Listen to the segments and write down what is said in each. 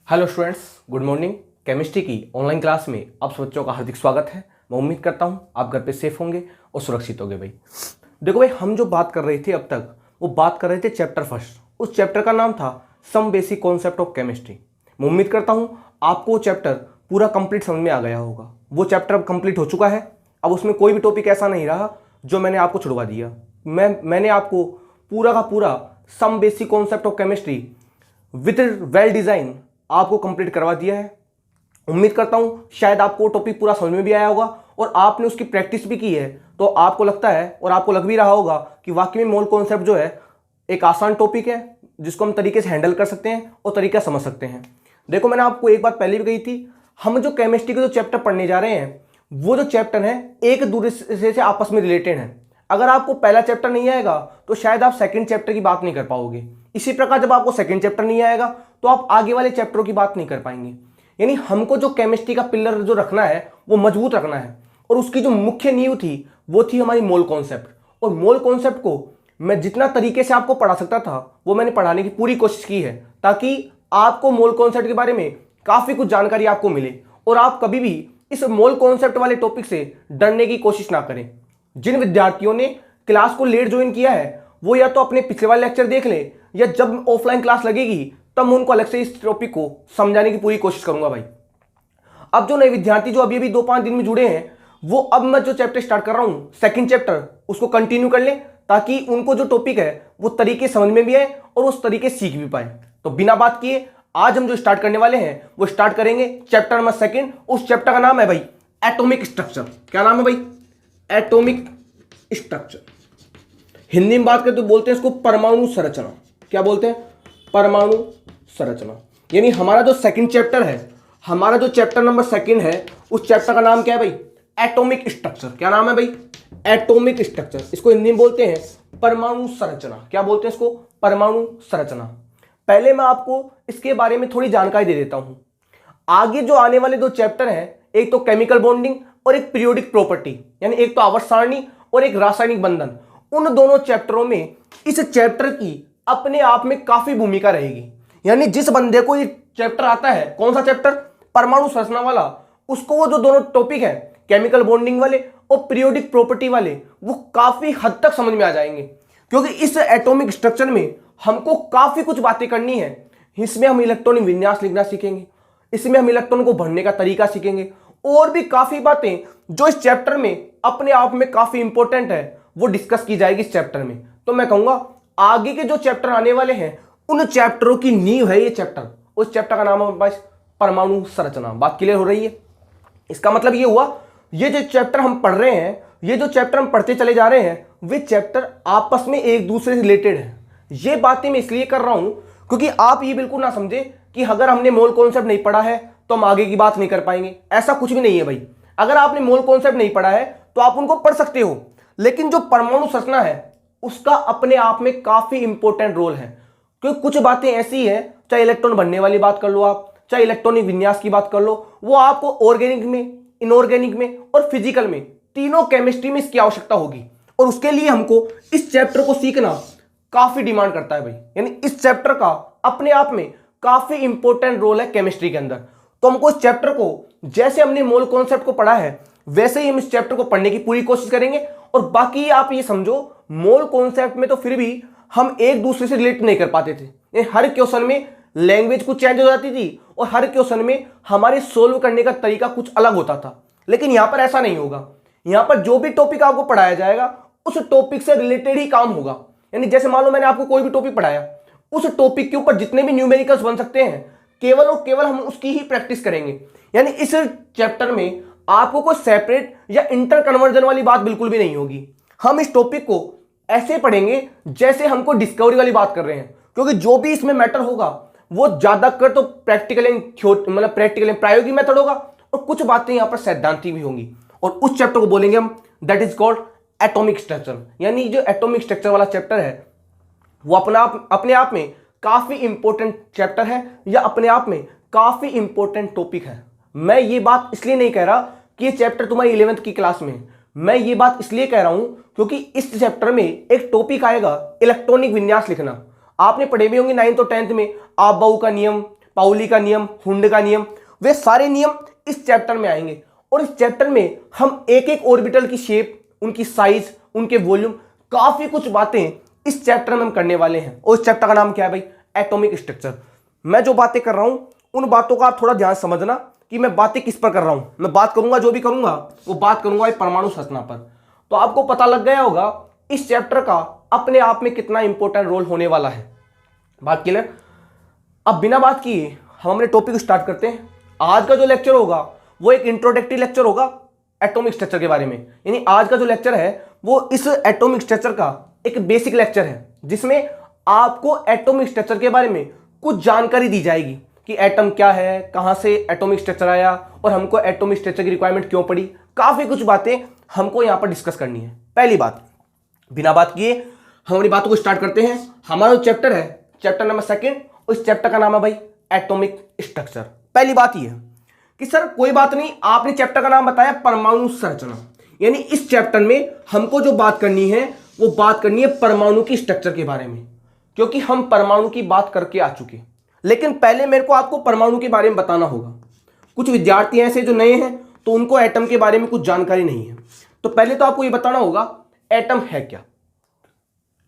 Hello students, good morning. Chemistry की online class में आप सब बच्चों का हार्दिक स्वागत है। मैं उम्मीद करता हूं आप घर पे सेफ होंगे और सुरक्षित होंगे। भाई देखो भाई, हम जो बात कर रहे थे अब तक वो बात कर रहे थे चैप्टर फर्स्ट। उस चैप्टर का नाम था some basic concept of chemistry. मैं उम्मीद करता हूं आपको वो चैप्टर पूरा कंप्लीट समझ में आ गया होगा। वो चैप्टर अब कंप्लीट हो चुका है। अब उसमें कोई भी टॉपिक ऐसा नहीं रहा जो मैंने आपको छुड़वा दिया। मैंने आपको पूरा का पूरा some basic concept of chemistry with well design आपको कंप्लीट करवा दिया है। उम्मीद करता हूं शायद आपको टॉपिक पूरा समझ में भी आया होगा और आपने उसकी प्रैक्टिस भी की है, तो आपको लगता है और आपको लग भी रहा होगा कि वाकई में मोल कॉन्सेप्ट जो है एक आसान टॉपिक है जिसको हम तरीके से हैंडल कर सकते हैं और तरीका समझ सकते हैं। देखो, मैंने आपको एक बात पहले भी कही थी, हम जो केमिस्ट्री के जो चैप्टर पढ़ने जा रहे हैं वो जो चैप्टर है एक दूसरे से आपस में रिलेटेड है। अगर आपको पहला चैप्टर नहीं आएगा तो शायद आप सेकंड चैप्टर की बात नहीं कर पाओगे। इसी प्रकार जब आपको सेकंड चैप्टर नहीं आएगा तो आप आगे वाले चैप्टरों की बात नहीं कर पाएंगे। यानी हमको जो केमिस्ट्री का पिलर जो रखना है वो मजबूत रखना है, और उसकी जो मुख्य नींव थी वो थी हमारी मोल कॉन्सेप्ट। और मोल कॉन्सेप्ट को मैं जितना तरीके से आपको पढ़ा सकता था वो मैंने पढ़ाने की पूरी कोशिश की है, ताकि आपको मोल कॉन्सेप्ट के बारे में काफी कुछ जानकारी आपको मिले और आप कभी भी इस मोल कॉन्सेप्ट वाले टॉपिक से डरने की कोशिश ना करें। जिन विद्यार्थियों ने क्लास को लेट ज्वाइन किया है वो या तो अपने पिछले वाले लेक्चर देख ले, या जब ऑफलाइन क्लास लगेगी तब मैं उनको अलग से इस टॉपिक को समझाने की पूरी कोशिश करूंगा। भाई अब जो नए विद्यार्थी जो अभी 2-5 दिन में जुड़े हैं वो अब मैं जो चैप्टर स्टार्ट कर रहा हूं सेकंड चैप्टर उसको कंटिन्यू कर लें, ताकि उनको जो टॉपिक है वो तरीके समझ में भी आए और उस तरीके सीख भी पाए। तो बिना बात किए आज हम जो स्टार्ट करने वाले हैं वो स्टार्ट करेंगे चैप्टर नंबर सेकंड। उस चैप्टर का नाम है भाई एटॉमिक स्ट्रक्चर। क्या नाम है भाई? Atomic structure. हिंदी में बात करें तो बोलते हैं इसको परमाणु संरचना। क्या बोलते हैं? परमाणु संरचना। यानी हमारा जो सेकंड चैप्टर है, हमारा जो चैप्टर नंबर सेकंड है, उस चैप्टर का नाम क्या है भाई? Atomic structure. क्या नाम है भाई? Atomic structure. इसको हिंदी में बोलते हैं परमाणु संरचना। क्या बोलते हैं इसको? परमाणु संरचना। पहले मैं आपको इसके बारे में थोड़ी जानकारी दे देता हूं। आगे जो आने वाले 2 चैप्टर हैं, एक तो केमिकल बॉन्डिंग और एक पीरियोडिक प्रॉपर्टी, यानी एक तो आवर्त सारणी और एक रासायनिक बंधन। उन दोनों चैप्टरों में इस चैप्टर की अपने आप में काफी भूमिका रहेगी। यानी जिस बंदे को ये चैप्टर आता है, कौन सा चैप्टर? परमाणु संरचना वाला, उसको वो जो दोनों टॉपिक है केमिकल बॉन्डिंग वाले और पीरियोडिक प्रॉपर्टी वाले वो काफी हद तक समझ में आ जाएंगे, क्योंकि इस एटॉमिक स्ट्रक्चर में हमको काफी कुछ बातें करनी है। इसमें हम इलेक्ट्रॉनिक विन्यास लिखना सीखेंगे, इसमें हम इलेक्ट्रॉन को भरने का तरीका सीखेंगे, और भी काफी बातें जो इस चैप्टर में अपने आप में काफी इंपॉर्टेंट है वो डिस्कस की जाएगी इस चैप्टर में। तो मैं कहूंगा आगे के जो चैप्टर आने वाले हैं उन चैप्टरों की नींव है ये चैप्टर। उस चैप्टर का नाम है बस परमाणु संरचना। बात क्लियर हो रही है? इसका मतलब ये हुआ ये जो चैप्टर हम पढ़ रहे हैं, ये जो चैप्टर हम पढ़ते चले जा रहे हैं, वे चैप्टर आपस में एक दूसरे से रिलेटेड है। ये बातें मैं इसलिए कर रहा हूं क्योंकि आप ये बिल्कुल ना समझे कि अगर हमने मोल कॉन्सेप्ट नहीं पढ़ा है तो हम आगे की बात नहीं कर पाएंगे। ऐसा कुछ भी नहीं है भाई। अगर आपने मोल कॉन्सेप्ट नहीं पढ़ा है तो आप उनको पढ़ सकते हो, लेकिन जो परमाणु संरचना है उसका अपने आप में काफी इंपॉर्टेंट रोल है। क्योंकि कुछ बातें ऐसी है, चाहे इलेक्ट्रॉन बनने वाली बात कर लो आप, चाहे इलेक्ट्रॉनिक विन्यास की बात कर लो, वो आपको ऑर्गेनिक में, इनऑर्गेनिक में और फिजिकल में, तीनों केमिस्ट्री में इसकी आवश्यकता होगी। और उसके लिए हमको इस चैप्टर को सीखना काफी डिमांड करता है भाई। यानी इस चैप्टर का अपने आप में काफी इंपॉर्टेंट रोल है केमिस्ट्री के अंदर। तो हमको इस चैप्टर को, जैसे हमने मोल कॉन्सेप्ट को पढ़ा है वैसे ही हम इस चैप्टर को पढ़ने की पूरी कोशिश करेंगे। और बाकी आप ये समझो, मोल कॉन्सेप्ट में तो फिर भी हम एक दूसरे से रिलेट नहीं कर पाते थे। हर क्वेश्चन में लैंग्वेज कुछ चेंज हो जाती थी और हर क्वेश्चन में हमारे सोल्व करने का तरीका कुछ अलग होता था। लेकिन यहां पर ऐसा नहीं होगा। यहां पर जो भी टॉपिक आपको पढ़ाया जाएगा उस टॉपिक से रिलेटेड ही काम होगा। यानी जैसे मान लो मैंने आपको कोई भी टॉपिक पढ़ाया, उस टॉपिक के ऊपर जितने भी न्यूमेरिकल्स बन सकते हैं केवल और केवल हम उसकी ही प्रैक्टिस करेंगे। यानी इस चैप्टर में आपको कोई सेपरेट या इंटर कन्वर्जन वाली बात बिल्कुल भी नहीं होगी। हम इस टॉपिक को ऐसे पढ़ेंगे जैसे हमको डिस्कवरी वाली बात कर रहे हैं, क्योंकि जो भी इसमें मैटर होगा वो ज्यादातर तो प्रैक्टिकल मतलब प्रैक्टिकल प्रायोगिक मेथड होगा, और कुछ बातें यहां पर सैद्धांतिक भी होंगी। और उस चैप्टर को बोलेंगे हम, that is called atomic structure. यानी जो एटॉमिक स्ट्रक्चर वाला चैप्टर है वो अपने आप में काफी इंपॉर्टेंट चैप्टर है, या अपने आप में काफी इंपॉर्टेंट टॉपिक है। मैं ये बात इसलिए नहीं कह रहा कि ये चैप्टर तुम्हारी 11th की क्लास में है, मैं ये बात इसलिए कह रहा हूं क्योंकि इस चैप्टर में एक टॉपिक आएगा इलेक्ट्रॉनिक विन्यास लिखना। आपने पढ़े भी होंगे 9th और 10th में आप बाऊ का नियम, पाउली का नियम, हुंड का नियम, वे सारे नियम इस चैप्टर में आएंगे। और इस चैप्टर में हम एक एक ऑर्बिटल की शेप, उनकी साइज, उनके वॉल्यूम, काफी कुछ बातें इस चैप्टर में हम करने वाले हैं। और इस चैप्टर का नाम क्या है भाई? Atomic structure. मैं जो बातें कर रहा हूं उन बातों का आप थोड़ा ध्यान समझना कि मैं बातें किस पर कर रहा हूं। मैं बात करूंगा, जो भी करूंगा वो बात करूंगा परमाणु संरचना पर। तो आपको पता लग गया होगा इस चैप्टर का अपने आप में कितना इंपॉर्टेंट रोल होने वाला है। बात क्लियर? अब बिना बात किए हम अपने टॉपिक स्टार्ट करते हैं। आज का जो लेक्चर होगा वो एक इंट्रोडक्टरी लेक्चर होगा एटॉमिक स्ट्रक्चर के बारे में। यानी आज का जो लेक्चर है वो इस एटॉमिक स्ट्रक्चर का एक बेसिक लेक्चर है, जिसमें आपको एटॉमिक स्ट्रक्चर के बारे में कुछ जानकारी दी जाएगी कि एटम क्या है, कहां से एटॉमिक स्ट्रक्चर आया और हमको एटॉमिक स्ट्रक्चर की रिक्वायरमेंट क्यों पड़ी। काफी कुछ बातें हमको यहां पर डिस्कस करनी है। पहली बात, बिना बात किए हम अपनी बातों को स्टार्ट करते हैं। हमारा जो चैप्टर है चैप्टर नंबर 2, उस चैप्टर का नाम है भाई एटॉमिक स्ट्रक्चर। पहली बात यह है कि सर कोई बात नहीं, आपने चैप्टर का नाम बताया परमाणु संरचना, यानी इस चैप्टर में हमको जो बात करनी है वो बात करनी है परमाणु की स्ट्रक्चर के बारे में, क्योंकि हम परमाणु की बात करके आ चुके। लेकिन पहले मेरे को आपको परमाणु के बारे में बताना होगा। कुछ विद्यार्थी ऐसे जो नए हैं तो उनको एटम के बारे में कुछ जानकारी नहीं है। तो पहले तो आपको ये बताना होगा एटम है क्या।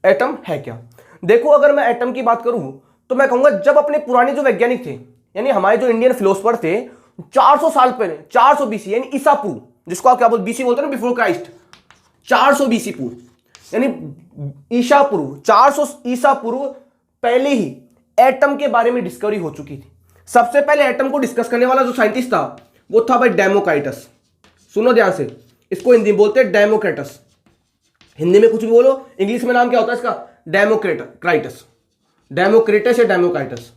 एटम है क्या? देखो, अगर मैं एटम की बात करूं तो मैं कहूंगा जब अपने पुराने जो वैज्ञानिक थे, यानी हमारे जो इंडियन फिलोसफर थे, 400 साल पहले, 400 बीसी यानी ईसा पूर्व, जिसको आप क्या बोलते बीसी बोलते हैं ना, बिफोर क्राइस्ट, 400 बीसी पूर्व यानी ईसा पूर्व, 400 ईसा पूर्व पहले ही एटम के बारे में डिस्कवरी हो चुकी थी। सबसे पहले एटम को डिस्कस करने वाला जो साइंटिस्ट था वो था भाई डेमोक्राइटस। सुनो ध्यान से, इसको हिंदी में बोलते हैं डेमोक्रेटस। हिंदी में कुछ भी बोलो, इंग्लिश में नाम क्या होता है इसका? डेमोक्रेटस। डेमोक्रेटस या डेमोक्राइटस।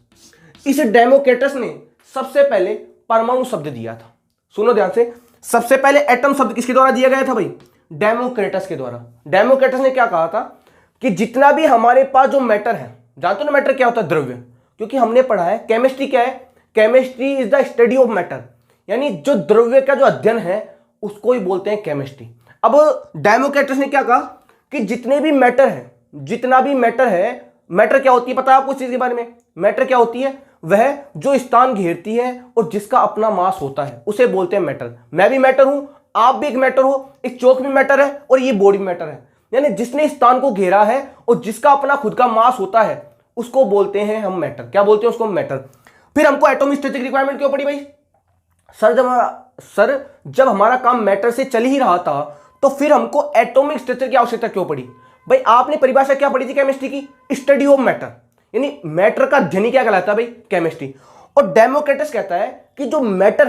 इस डेमोक्रेटस ने सबसे पहले परमाणु शब्द दिया था। सुनो ध्यान से, सबसे पहले एटम शब्द किसके द्वारा दिया गया था भाई? डेमोक्रेटस के द्वारा। डेमोक्रेटस ने क्या कहा था कि जितना भी हमारे पास जो मैटर है, जानते हो ना मैटर क्या होता है? द्रव्य। क्योंकि हमने पढ़ा है केमिस्ट्री क्या है? Chemistry is the study of matter, यानी जो द्रव्य का जो अध्ययन है उसको ही बोलते हैं केमिस्ट्री। अब डेमोक्रेटस ने क्या कहा कि जितने भी मैटर है, जितना भी मैटर है, मैटर क्या होती है पता है आपको इस चीज के बारे में? मैटर क्या होती है? वह जो स्थान घेरती है और जिसका अपना मास होता है उसे बोलते हैं मैटर। मैं भी मैटर हूं, आप भी एक मैटर हो, एक चौक भी मैटर है और ये बोर्ड भी मैटर है। यानी जिसने स्थान को घेरा है और जिसका अपना खुद का मास होता है उसको बोलते हैं हम मैटर। क्या बोलते हैं उसको? मैटर। फिर हमको एटॉमिक स्ट्रक्चर की रिक्वायरमेंट क्यों पड़ी भाई? सर जब हमारा काम मैटर से चल ही रहा था तो फिर हमको एटॉमिक स्ट्रक्चर की आवश्यकता क्यों पड़ी? भाई आपने परिभाषा क्या पढ़ी थी केमिस्ट्री की? स्टडी ऑफ मैटर, यानी मैटर का अध्ययन क्या कहलाता है भाई? केमिस्ट्री। और डेमोक्रेटस कहता है कि जो मैटर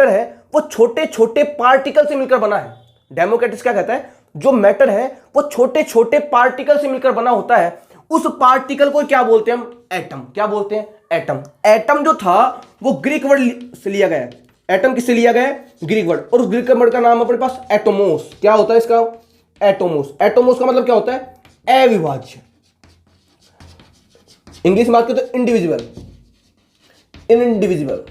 है वो छोटे छोटे पार्टिकल से मिलकर बना है। डेमोक्रेटस क्या कहता है? जो मैटर है वो छोटे छोटे पार्टिकल से मिलकर बना होता है। उस पार्टिकल को क्या बोलते हैं हम? एटम। क्या बोलते हैं? एटम। एटम जो था वो ग्रीक वर्ड से लिया गया है। एटम किससे लिया गया है? Greek word. और उस ग्रीक वर्ड का नाम अपने पास एटोमोस। क्या होता है इसका? एटोमोस। एटोमोस का मतलब क्या होता है? अविभाज्य। इंग्लिश में बात करें तो इंडिविजुअल, इनडिविजिबल,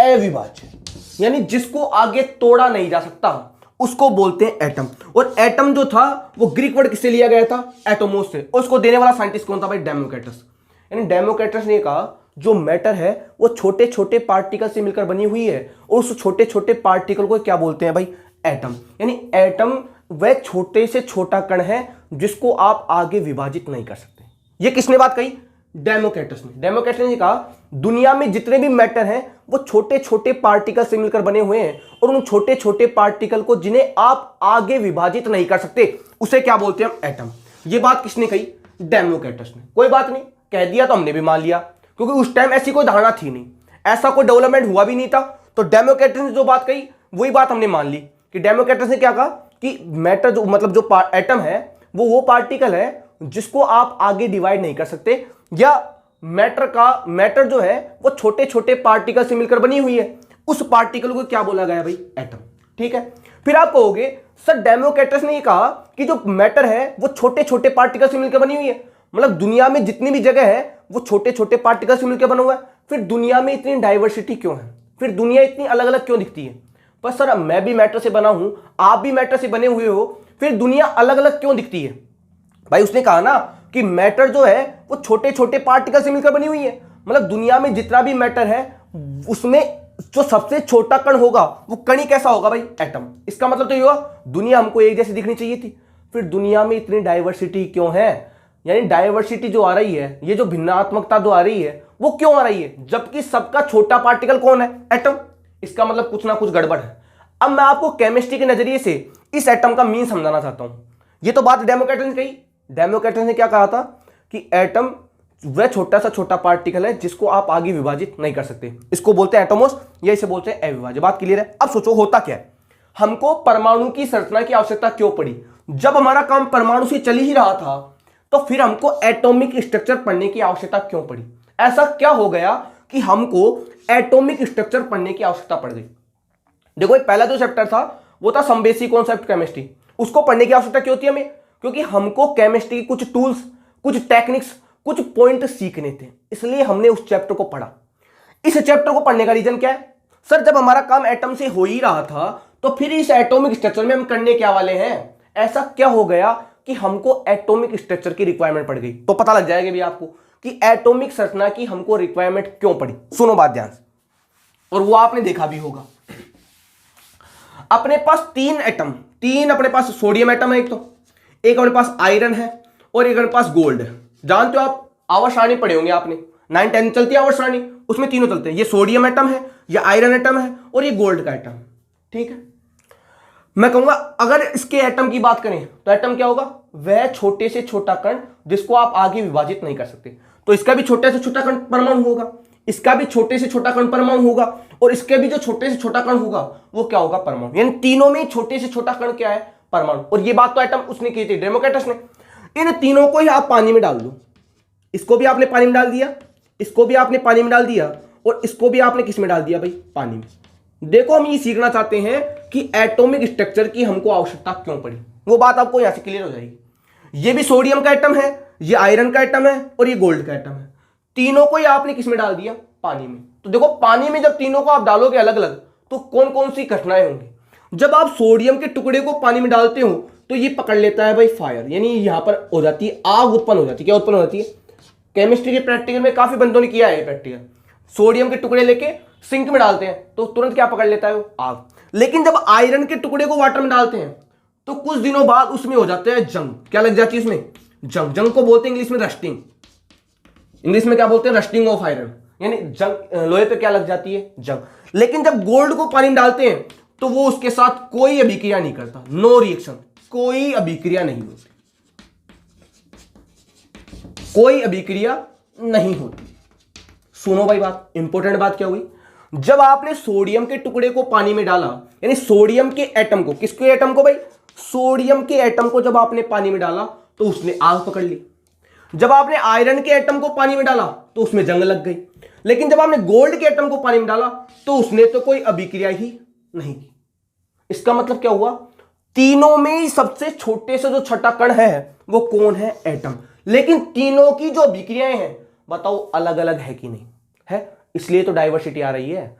अविभाज्य, यानी जिसको आगे तोड़ा नहीं जा सकता उसको बोलते हैं एटम। और एटम जो था वो ग्रीक वर्ड किससे लिया गया था? एटोमोस से। और उसको देने वाला साइंटिस्ट कौन था भाई? डेमोक्रेटस। यानी डेमोक्रेटस ने कहा जो मैटर है वो छोटे छोटे पार्टिकल से मिलकर बनी हुई है और उस छोटे छोटे पार्टिकल को क्या बोलते हैं भाई? एटम। यानी एटम वह छोटे से छोटा कण है जिसको आप आगे विभाजित नहीं कर सकते। ये किसने बात कही? डेमोक्रेटस ने। डेमोक्रेटस ने कहा दुनिया में जितने भी मैटर हैं वो छोटे छोटे पार्टिकल से मिलकर बने हुए हैं और उन छोटे छोटे पार्टिकल को जिन्हें आप आगे विभाजित नहीं कर सकते उसे क्या बोलते हैं? एटम। ये बात किसने कही? डेमोक्रेटस ने। कोई बात नहीं, कह दिया तो हमने भी मान लिया, क्योंकि उस टाइम ऐसी कोई धारणा थी नहीं, ऐसा कोई डेवलपमेंट हुआ भी नहीं था। तो डेमोक्रेटस ने जो बात कही वही बात हमने मान ली कि डेमोक्रेटस ने क्या कहा कि मैटर जो मतलब जो एटम है वो पार्टिकल है जिसको आप आगे डिवाइड नहीं कर सकते, या मैटर जो है वो छोटे छोटे पार्टिकल से मिलकर बनी हुई है। उस पार्टिकल को क्या बोला गया भाई? एटम। ठीक है। फिर आप कहोगे सर डेमोक्रेटस ने ये कहा कि जो मैटर है वो छोटे छोटे पार्टिकल से मिलकर बनी हुई है, मतलब दुनिया में जितनी भी जगह है वो छोटे छोटे पार्टिकल से मिलकर बना हुआ है। फिर दुनिया में इतनी डाइवर्सिटी क्यों है? फिर दुनिया इतनी अलग अलग क्यों दिखती है? पर सर मैं भी मैटर से बना हूं, आप भी मैटर से बने हुए हो, फिर दुनिया अलग अलग क्यों दिखती है? भाई उसने कहा ना कि मैटर जो है वो छोटे छोटे पार्टिकल से मिलकर बनी हुई है, मतलब दुनिया में जितना भी मैटर है उसमें जो सबसे छोटा कण होगा वो कण ही कैसा होगा भाई, एटम। इसका मतलब तो ये हुआ दुनिया हमको एक जैसी दिखनी चाहिए थी, फिर दुनिया में इतनी डाइवर्सिटी क्यों है? यानी डाइवर्सिटी जो आ रही है, ये जो भिन्नात्मकता जो आ रही है वो क्यों आ रही है, जबकि सबका छोटा पार्टिकल कौन है, एटम। इसका मतलब कुछ ना कुछ गड़बड़ है। अब मैं आपको केमिस्ट्री के नजरिए से इस एटम का मीन समझाना चाहता हूं। ये तो बात डेमोक्रेटस ने कही। डेमोक्रेटस ने क्या कहा था कि एटम वह छोटा सा छोटा पार्टिकल है जिसको आप आगे विभाजित नहीं कर सकते, इसको बोलते हैं एटोमोस या इसे बोलते हैं अविभाज्य। बात क्लियर है? अब सोचो होता क्या है, हमको परमाणु की संरचना की आवश्यकता क्यों पड़ी? जब हमारा काम परमाणु से चल ही रहा था तो फिर हमको एटॉमिक स्ट्रक्चर पढ़ने की आवश्यकता क्यों पड़ी? ऐसा क्या हो गया कि हमको एटॉमिक स्ट्रक्चर पढ़ने की आवश्यकता पड़ गई? देखो पहला जो चैप्टर था वो था संबेसी कॉन्सेप्ट केमिस्ट्री, उसको पढ़ने की आवश्यकता क्यों थी हमें? क्योंकि हमको केमिस्ट्री के कुछ टूल्स, कुछ टेक्निक्स, कुछ पॉइंट सीखने थे, इसलिए हमने उस चैप्टर को पढ़ा। इस चैप्टर को पढ़ने का रीजन क्या है? सर जब हमारा काम एटम से हो ही रहा था तो फिर इस एटॉमिक स्ट्रक्चर में हम करने क्या वाले हैं? ऐसा क्या हो गया कि हमको एटॉमिक स्ट्रक्चर की रिक्वायरमेंट पड़ गई? तो पता लग जाएगा भी आपको कि एटॉमिक संरचना की हमको रिक्वायरमेंट क्यों पड़ी। सुनो बात ध्यान से, और वो आपने देखा भी होगा। अपने पास तीन अपने पास सोडियम एटम है, एक अपने पास आयरन है और एक अपने पास गोल्ड है। जानते हो आप, आवर्त सारणी पढ़े होंगे आपने, 9 10 चलती है आवर्त सारणी, उसमें तीनों चलते हैं। ये सोडियम एटम है, ये आयरन एटम है और ये गोल्ड का एटम। ठीक है, मैं कहूंगा अगर इसके एटम की बात करें तो एटम क्या होगा? वह छोटे से छोटा कण जिसको आप आगे विभाजित नहीं कर सकते। तो इसका भी छोटे से छोटा कण परमाणु होगा, इसका भी छोटे से छोटा कण परमाणु होगा और इसके भी जो छोटे से छोटा कण होगा वो क्या होगा? परमाणु। यानी तीनों में छोटे से छोटा कण क्या है? परमाणु। और ये बात तो एटम उसने की थी, डेमोक्रेटस ने। इन तीनों को ही आप पानी में डाल दो, इसको भी आपने पानी में डाल दिया, इसको भी आपने पानी में डाल दिया और इसको भी आपने किस में डाल दिया भाई? पानी में। देखो हम ये सीखना चाहते हैं कि एटॉमिक स्ट्रक्चर की हमको आवश्यकता क्यों पड़ी, वो बात आपको यहां से क्लियर हो जाएगी। ये भी सोडियम का एटम है, ये आयरन का एटम है और ये गोल्ड का एटम है। तीनों को ही आपने किस में डाल दिया? पानी में। तो देखो पानी में जब तीनों को आप डालोगे अलग अलग तो कौन कौन सी घटनाएं होंगी? जब आप सोडियम के टुकड़े को पानी में डालते हो तो ये पकड़ लेता है भाई फायर, यानी यहां पर हो जाती है आग उत्पन्न हो जाती है। क्या उत्पन्न हो जाती है? केमिस्ट्री के प्रैक्टिकल में काफी बंदों ने किया है प्रैक्टिकल। सोडियम के टुकड़े लेके सिंक में डालते हैं तो तुरंत क्या पकड़ लेता है? आग। लेकिन जब आयरन के टुकड़े को वाटर में डालते हैं तो कुछ दिनों बाद उसमें हो जाता है जंग। क्या लग जाती है उसमें? जंग। जंग को बोलते हैं इंग्लिश में रस्टिंग। इंग्लिश में क्या बोलते हैं? Rusting of iron. यानी जंग, लोहे पे क्या लग जाती है? जंग। लेकिन जब गोल्ड को पानी में डालते हैं तो वो उसके साथ कोई अभिक्रिया नहीं करता, नो रिएक्शन, कोई अभिक्रिया नहीं होती, कोई अभिक्रिया नहीं होती। सुनो भाई बात, इंपॉर्टेंट बात क्या हुई? जब आपने सोडियम के टुकड़े को पानी में डाला, यानी सोडियम के एटम को, किसके एटम को भाई? सोडियम के एटम को जब आपने पानी में डाला तो उसने आग पकड़ ली। जब आपने आयरन के एटम को पानी में डाला तो उसमें जंग लग गई। लेकिन जब आपने गोल्ड के एटम को पानी में डाला तो उसने तो कोई अभिक्रिया ही नहीं की। इसका मतलब क्या हुआ? तीनों में ही सबसे छोटे से जो छठा कण है वो कौन है? एटम। लेकिन तीनों की जो अभिक्रियाएं हैं बताओ अलग अलग है कि नहीं है? इसलिए तो डाइवर्सिटी आ रही है।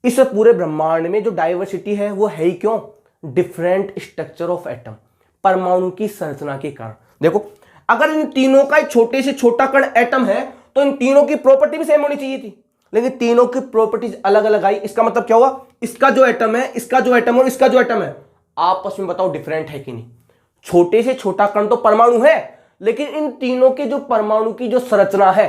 इस पूरे ब्रह्मांड में जो डाइवर्सिटी है वो है ही क्यों? डिफरेंट स्ट्रक्चर ऑफ एटम, परमाणु की संरचना के कारण। देखो अगर इन तीनों का छोटे से छोटा कण एटम है तो इन तीनों की प्रॉपर्टी भी सेम होनी चाहिए थी, लेकिन तीनों की प्रॉपर्टीज अलग अलग आई। इसका मतलब क्या हुआ? इसका जो एटम है, इसका जो एटम और इसका जो एटम है आपस में बताओ डिफरेंट है कि नहीं? छोटे से छोटा कण तो परमाणु है, लेकिन इन तीनों के जो परमाणु की जो संरचना है,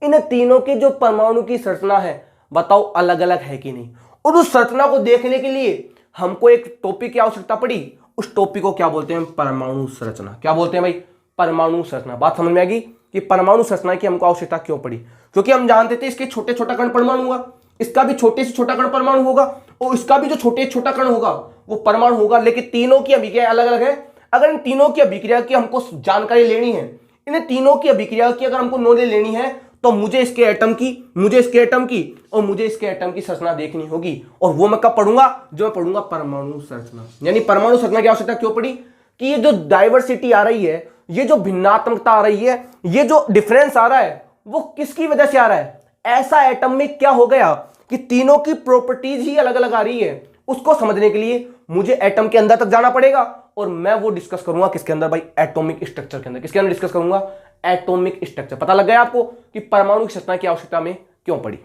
इन तीनों के जो परमाणु की संरचना है बताओ अलग अलग है कि नहीं? और उस संरचना को देखने के लिए हमको एक टॉपिक की आवश्यकता पड़ी। उस टॉपिक को क्या बोलते हैं? परमाणु संरचना। क्या बोलते हैं भाई? परमाणु संरचना। बात समझ में आ गई कि परमाणु संरचना की हमको आवश्यकता क्यों पड़ी? क्योंकि हम जानते थे इसके छोटे छोटा कण परमाणु होगा, इसका भी छोटे से छोटा कण परमाणु होगा और इसका भी जो छोटे छोटा कण होगा वो परमाणु होगा, लेकिन तीनों की अभिक्रिया अलग अलग है। अगर इन तीनों की अभिक्रिया की हमको जानकारी लेनी है, इन तीनों की अभिक्रिया की अगर हमको नॉलेज लेनी है तो मुझे इसके एटम की, मुझे इसके एटम की और मुझे इसके एटम की संरचना देखनी होगी। और वो मैं कब पढ़ूंगा? जो मैं पढ़ूंगा परमाणु संरचना। यानी परमाणु संरचना की आवश्यकता क्यों पड़ी? कि ये जो डाइवर्सिटी आ रही है, ये जो भिन्नात्मकता आ रही है, ये जो डिफरेंस आ रहा है वो किसकी वजह से आ रहा है? ऐसा एटम में क्या हो गया कि तीनों की प्रॉपर्टीज ही अलग अलग आ रही है। उसको समझने के लिए मुझे एटम के अंदर तक जाना पड़ेगा और मैं वो डिस्कस करूंगा किसके अंदर भाई? एटॉमिक स्ट्रक्चर के अंदर। किसके अंदर डिस्कस करूंगा? Atomic structure. पता लग गया आपको कि परमाणु की संरचना की आवश्यकता हमें क्यों पड़ी।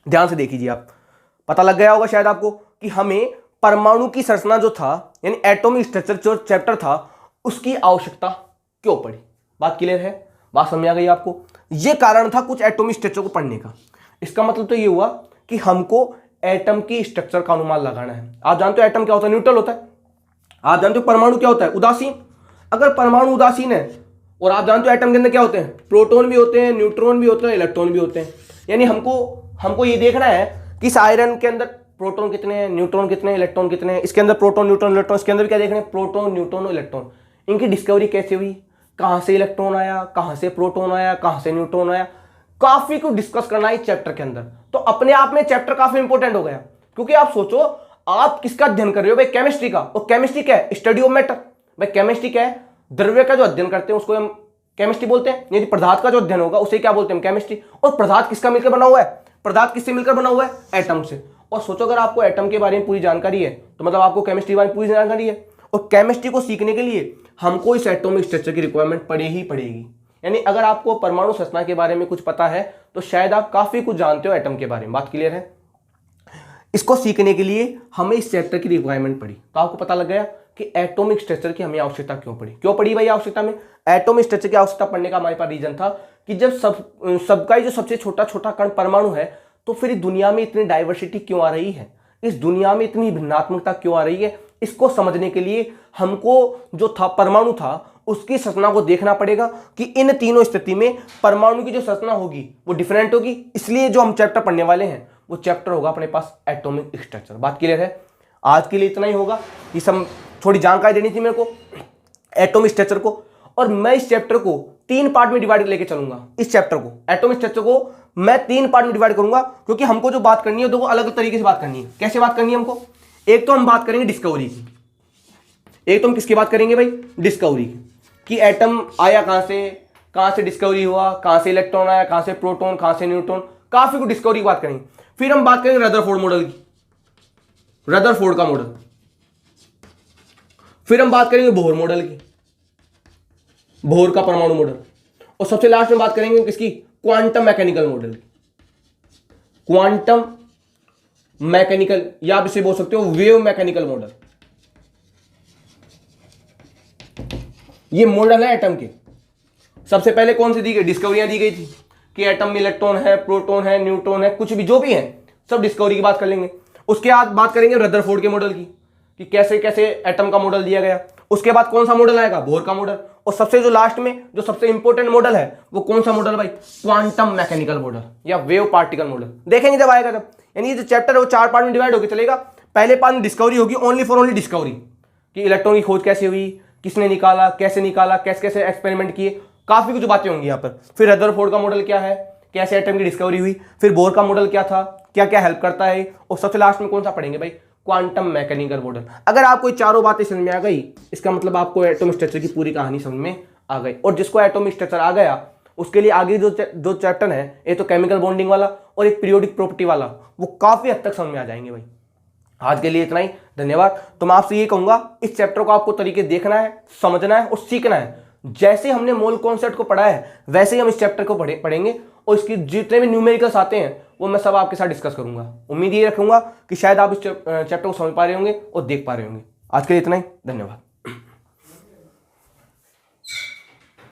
ध्यान से देखिए आप, पता लग गया होगा शायद आपको कि हमें परमाणु की संरचना जो था यानी एटॉमिक स्ट्रक्चर जो चैप्टर था उसकी आवश्यकता क्यों पड़ी। बात क्लियर है, बात समझ आ गई आपको। यह कारण था कुछ एटॉमिक स्ट्रक्चर को पढ़ने का। इसका मतलब तो यह हुआ कि हमको एटम की स्ट्रक्चर का अनुमान लगाना है। आप जानते हो एटम क्या होता है, न्यूट्रल होता है। आप जानते हो परमाणु क्या होता है, उदासीन। अगर परमाणु उदासीन है, और आप जानते हो एटम के अंदर क्या होते हैं, प्रोटॉन भी होते हैं, न्यूट्रॉन भी होते हैं, इलेक्ट्रॉन भी होते हैं। यानी हमको ये देखना है कि इस आयरन के अंदर प्रोटॉन कितने हैं, न्यूट्रॉन कितने हैं, इलेक्ट्रॉन कितने हैं। इसके अंदर प्रोटॉन, न्यूट्रॉन, इलेक्ट्रॉन, इसके अंदर क्या देखना है, प्रोटॉन, न्यूट्रॉन और इलेक्ट्रॉन। इनकी डिस्कवरी कैसे हुई, कहां से इलेक्ट्रॉन आया, कहां से प्रोटॉन आया, कहां से न्यूट्रॉन आया, काफी कुछ डिस्कस करना है इस चैप्टर के अंदर। तो अपने आप में चैप्टर काफी इंपॉर्टेंट हो गया, क्योंकि आप सोचो आप किसका अध्ययन कर रहे हो भाई, केमिस्ट्री का। और केमिस्ट्री क्या है, स्टडी ऑफ मैटर। भाई केमिस्ट्री क्या है, द्रव्य का जो अध्ययन करते हैं उसको हम केमिस्ट्री बोलते हैं। यदि पदार्थ का जो अध्ययन होगा उसे क्या बोलते हैं, केमिस्ट्री। और पदार्थ किसका मिलकर बना हुआ है, पदार्थ किससे मिलकर बना हुआ है, एटम से। और सोचो अगर आपको एटम के बारे में पूरी जानकारी है तो मतलब आपको केमिस्ट्री के बारे में पूरी जानकारी है। और केमिस्ट्री को सीखने के लिए हमको इस एटॉमिक स्ट्रक्चर की रिक्वायरमेंट पड़े ही पड़ेगी। यानी अगर आपको परमाणु संरचना के बारे में कुछ पता है तो शायद आप काफी कुछ जानते हो एटम के बारे में। बात क्लियर है। इसको सीखने के लिए हमें इस चैप्टर की रिक्वायरमेंट पड़ी। तो आपको पता लग गया कि एटॉमिक स्ट्रक्चर की हमें आवश्यकता क्यों पड़ी भाई आवश्यकता में। एटॉमिक स्ट्रक्चर की आवश्यकता पड़ने का हमारे पास रीजन था कि जब सबका ही जो सबसे छोटा छोटा कण परमाणु है, तो फिर दुनिया में इतनी डाइवर्सिटी क्यों आ रही है, इस दुनिया में इतनी भिन्नात्मकता क्यों आ रही है। इसको समझने के लिए हमको जो था परमाणु था उसकी संरचना को देखना पड़ेगा कि इन तीनों स्थिति में परमाणु की जो संरचना होगी वो डिफरेंट होगी। इसलिए जो हम चैप्टर पढ़ने वाले हैं वो चैप्टर होगा अपने पास एटॉमिक स्ट्रक्चर। बात क्लियर है। आज के लिए इतना ही होगा। ये सब थोड़ी जानकारी देनी थी मेरे को एटॉमिक स्ट्रक्चर को, और मैं इस चैप्टर को 3 पार्ट में डिवाइड लेके चलूंगा। इस चैप्टर को, एटॉमिक स्ट्रक्चर को मैं 3 पार्ट में डिवाइड करूंगा, क्योंकि हमको जो बात करनी है तो वो अलग तरीके से बात करनी है। कैसे बात करनी है हमको, एक तो हम बात करेंगे डिस्कवरी की, एक तो हम किसकी बात करेंगे भाई, डिस्कवरी की, कि एटम आया कहां से डिस्कवरी हुआ, कहां से इलेक्ट्रॉन आया, कहां से प्रोटॉन, कहां से न्यूट्रॉन, काफी कुछ डिस्कवरी की बात करेंगे। फिर हम बात करेंगे रदरफोर्ड मॉडल की, रदरफोर्ड का मॉडल। फिर हम बात करेंगे बोहर मॉडल की, बोहर का परमाणु मॉडल। और सबसे लास्ट में बात करेंगे किसकी, क्वांटम मैकेनिकल मॉडल की, क्वांटम मैकेनिकल, या आप इसे बोल सकते हो वेव मैकेनिकल मॉडल। ये मॉडल है एटम के। सबसे पहले कौन सी दी गई, डिस्कवरियां दी गई थी कि एटम में इलेक्ट्रॉन है, प्रोटॉन है, न्यूट्रॉन है, कुछ भी जो भी है सब डिस्कवरी की बात कर लेंगे। उसके बाद बात करेंगे रदरफोर्ड के मॉडल की कि कैसे कैसे एटम का मॉडल दिया गया। उसके बाद कौन सा मॉडल आएगा, बोहर का मॉडल। और सबसे जो लास्ट में जो सबसे इंपॉर्टेंट मॉडल है वो कौन सा मॉडल भाई, क्वांटम मैकेनिकल मॉडल या वेव पार्टिकल मॉडल। देखेंगे जब आएगा तब। यानी ये जो चैप्टर है वो 4 पार्ट में डिवाइड होकर चलेगा। पहले पार्ट में डिस्कवरी होगी, ओनली फॉर ओनली डिस्कवरी, कि इलेक्ट्रॉन की खोज कैसे हुई, किसने निकाला, कैसे कैसे कैसे एक्सपेरिमेंट किए, काफी कुछ बातें होंगी यहाँ पर। फिर रदरफोर्ड का मॉडल क्या है, कैसे एटम की डिस्कवरी हुई, फिर बोहर का मॉडल क्या था, क्या क्या हेल्प करता है, और सबसे लास्ट में कौन सा पढ़ेंगे भाई, क्वांटम मैकेनिकल मॉडल। अगर आपको 4 बातें समझ में आ गई, इसका मतलब आपको एटॉमिक स्ट्रक्चर की पूरी कहानी समझ में आ गई। और जिसको एटॉमिक स्ट्रक्चर आ गया उसके लिए आगे जो चैप्टर है, एक तो केमिकल बॉन्डिंग वाला और एक पीरियोडिक प्रॉपर्टी वाला, वो काफी हद तक समझ में आ जाएंगे भाई। आज के लिए इतना ही, धन्यवाद। तो मैं आपसे ये कहूंगा इस चैप्टर को आपको तरीके देखना है, समझना है और सीखना है। जैसे हमने मोल कॉन्सेप्ट को पढ़ा है वैसे ही हम इस चैप्टर को पढ़ेंगे, और इसके जितने भी न्यूमेरिकल्स आते हैं वो मैं सब आपके साथ डिस्कस करूंगा। उम्मीद ये रखूंगा कि शायद आप इस चैप्टर को समझ पा रहे होंगे और देख पा रहे होंगे। आज के लिए इतना ही, धन्यवाद।